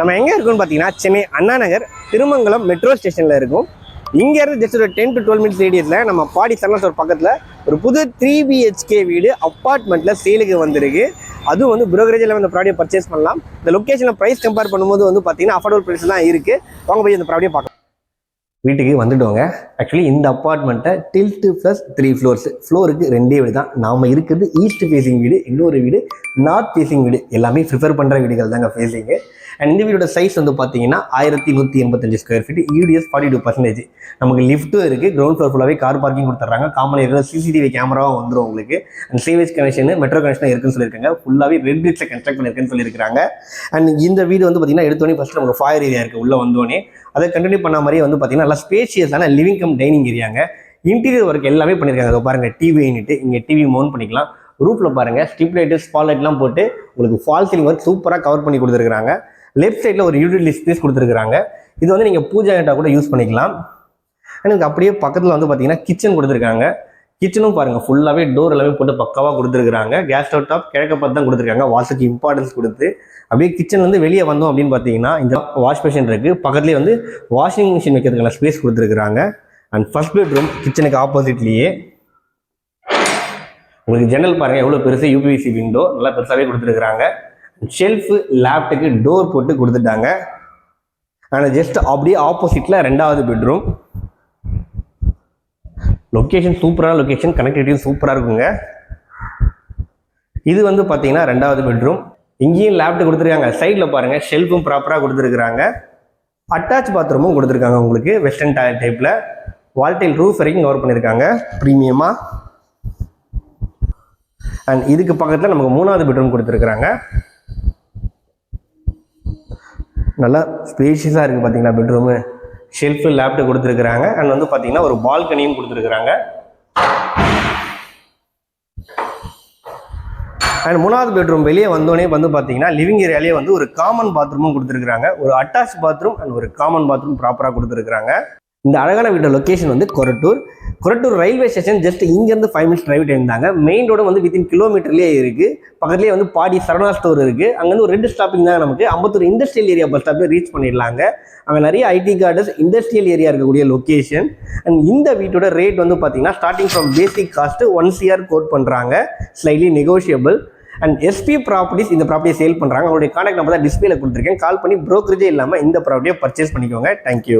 நம்ம எங்கே இருக்குன்னு பார்த்தீங்கன்னா சென்னை அண்ணா நகர் திருமங்கலம் மெட்ரோ ஸ்டேஷனில் இருக்கும். இங்கேருந்து ஜஸ்ட் ஒரு 10 to 12 மினிட்ஸ் ரேடியஸில் நம்ம பாடி சரணாஸ்டோர் பக்கத்தில் ஒரு புது 3 BHK வீடு அப்பார்ட்மெண்ட்டில் சேலுக்கு வந்திருக்கு. அதுவும் வந்து ப்ரோக்கரேஜில் இந்த ப்ராடக்ட் பர்ச்சேஸ் பண்ணலாம். இந்த லொக்கேஷனில் ப்ரைஸ் கம்பேர் பண்ணும்போது வந்து பார்த்தீங்கன்னா அஃபோர்டபுள் ப்ரைஸ் தான் இருக்குது. வாங்க போய் இந்த ப்ராடக்ட் பார்க்கலாம். வீட்டுக்கு வந்துட்டோங்க. ஆக்சுவலி இந்த அப்பார்ட்மெண்ட்டை டில்ட் ப்ளஸ் 3 ஃப்ளோர்ஸ். ஃப்ளோருக்கு 2 வீடு தான். நாம் இருக்கிறது ஈஸ்ட் ஃபேஸிங் வீடு, இன்னொரு வீடு நார்த் ஃபேஸிங் வீடு. எல்லாமே ப்ரிஃபர் பண்ணுற வீடுகள் தாங்க ஃபேஸிங்கு. அண்ட் இந்த வீடோட சைஸ் வந்து பார்த்தீங்கன்னா 1185 ஸ்கொயர் ஃபீட், யூடிஎஸ் 42%. நமக்கு லிஃப்ட்டும் இருக்குது. கிரவுண்ட் ஃப்ளோர் ஃபுல்லாகவே கார் பார்க்கிங் கொடுத்துட்றாங்க. காமன் ஏரியா CCTV கேமராவும் வந்துடும் உங்களுக்கு. And savage connection metro connection இருக்குன்னு சொல்லியிருக்காங்க. ஃபுல்லாகவே ரெட் பிரிக்ஸில் கன்ஸ்ட்ரக்ட் பண்ணியிருக்குன்னு சொல்லியிருக்காங்க. அண்ட் இந்த வீடு வந்து பார்த்தீங்கன்னா எடுத்தோடனே ஃபஸ்ட்டு நமக்கு ஃபாயர் ஏரியா இருக்குது. உள்ளே வந்தோடனே அதை கண்டினியூ பண்ண மாதிரியே வந்து பார்த்தீங்கன்னா நல்லா ஸ்பேஷியஸான லிவிங் கம் டைனிங் ஏரியாங்க. இன்டீரியர் ஒர்க் எல்லாமே பண்ணியிருக்காங்க. அதை பாருங்கள், டிவி யூனிட், இங்கே டிவி மவுண்ட் பண்ணிக்கலாம். ரூஃபில் பாருங்கள் ஸ்ட்ரிப் லைட்டு ஸ்பால் லைட்லாம் போட்டு உங்களுக்கு ஃபால் சீலிங் ஒர்க் சூப்பராக கவர் பண்ணி கொடுத்துருக்காங்க. லெஃப்ட் சைடில் ஒரு யூட்டிலிட்டி ஸ்பேஸ் கொடுத்துருக்காங்க. இது வந்து நீங்கள் பூஜா ஐட்டா கூட யூஸ் பண்ணிக்கலாம். எனக்கு அப்படியே பக்கத்தில் வந்து பார்த்தீங்கன்னா கிச்சன் கொடுத்துருக்காங்க. கிச்சனும் பாருங்கள் ஃபுல்லாகவே டோர் எல்லாமே போட்டு பக்காவாக கொடுத்துருக்காங்க. கேஸ் ஸ்டவ் டாப் கிழக்க பார்த்து தான் கொடுத்துருக்காங்க. வாஷுக்கு இம்பார்ட்டன்ஸ் கொடுத்து அப்படியே கிச்சன்லேருந்து வெளியே வந்தோம் அப்படின்னு பார்த்தீங்கன்னா இந்த வாஷ் மிஷின் இருக்குது. பக்கத்துலேயே வந்து வாஷிங் மிஷின் வைக்கிறதுக்கான ஸ்பேஸ் கொடுத்துருக்காங்க. அண்ட் ஃபர்ஸ்ட் பெட்ரூம் கிச்சனுக்கு ஆப்போசிட்லேயே உங்களுக்கு ஜன்னல் பாருங்கள் எவ்வளோ பெருசு, UPVC விண்டோ நல்லா பெருசாகவே கொடுத்துருக்குறாங்க. ஷெல்ஃபு லேப்டுக்கு டோர் போட்டு கொடுத்துட்டாங்க. ஆனால் ஜஸ்ட் அப்படியே ஆப்போசிட்டில் 2வது பெட்ரூம். லொக்கேஷன் சூப்பரான லொக்கேஷன், கனெக்டிவிட்டியும் சூப்பராக இருக்குங்க. இது வந்து பார்த்தீங்கன்னா 2வது பெட்ரூம். இங்கேயும் லேப்டு கொடுத்துருக்காங்க. சைடில் பாருங்கள் ஷெல்ஃபும் ப்ராப்பராக கொடுத்துருக்குறாங்க. அட்டாச் பாத்ரூமும் கொடுத்துருக்காங்க உங்களுக்கு வெஸ்டர்ன் டாய்லெட் டைப்பில். வால்டைல் ரூஃப் வரைக்கும் கவர் பண்ணியிருக்காங்க ப்ரீமியமாக. அண்ட் இதுக்கு பக்கத்தில் நமக்கு 3வது பெட்ரூம் கொடுத்துருக்குறாங்க. நல்லா ஸ்பேஷியஸாக இருக்குது பார்த்தீங்களா பெட்ரூமு. ஷெல்ஃபு லேப்டு கொடுத்துருக்குறாங்க. அண்ட் வந்து பார்த்தீங்கன்னா ஒரு பால்கனியும் கொடுத்துருக்குறாங்க. அண்ட் 3வது பெட்ரூம் வெளியே வந்தோடனே வந்து பார்த்தீங்கன்னா லிவிங் ஏரியாலே வந்து ஒரு காமன் பாத்ரூமும் கொடுத்துருக்குறாங்க. ஒரு அட்டாச் பாத்ரூம் அண்ட் ஒரு காமன் பாத்ரூம் ப்ராப்பராக கொடுத்துருக்குறாங்க. இந்த அழகான வீட்டோட லொக்கேஷன் வந்து கொரட்டூர் ரயில்வே ஸ்டேஷன். ஜஸ்ட் இங்கேருந்து 5 மினிட்ஸ் டிரைவ் டைம் தாங்க. மெயின் ரோடு வந்து வித்தின் கிலோமீட்டர்லேயே இருக்குது. பக்கத்துலேயே வந்து பாடி சரணா ஸ்டோர் இருக்குது. அங்கேருந்து ஒரு 2 ஸ்டாப்பிங் தாங்க நமக்கு. அம்பத்தூர் இண்டஸ்ட்ரியல் ஏரியா பஸ் ஸ்டாப்பில் ரீச் பண்ணிடலாங்க. அங்கே நிறைய IT கார்டர்ஸ் இண்டஸ்ட்ரியல் ஏரியா இருக்கக்கூடிய லொக்கேஷன். அண்ட் இந்த வீட்டோட ரேட் வந்து பார்த்தீங்கன்னா starting from basic cost 1 CR quote பண்ணுறாங்க, slightly negotiable. And SP properties இந்த ப்ராப்பர்ட்டியை சேல் பண்ணுறாங்க. அவங்களுடைய கான்டாக்ட் நம்பர் தான் டிஸ்பிளேல கொடுத்துருக்கேன். கால் பண்ணி ப்ரோக்கரேஜே இல்லாமல் இந்த ப்ராப்பர்ட்டியை பர்ச்சேஸ் பண்ணிக்கோங்க. தேங்க்யூ.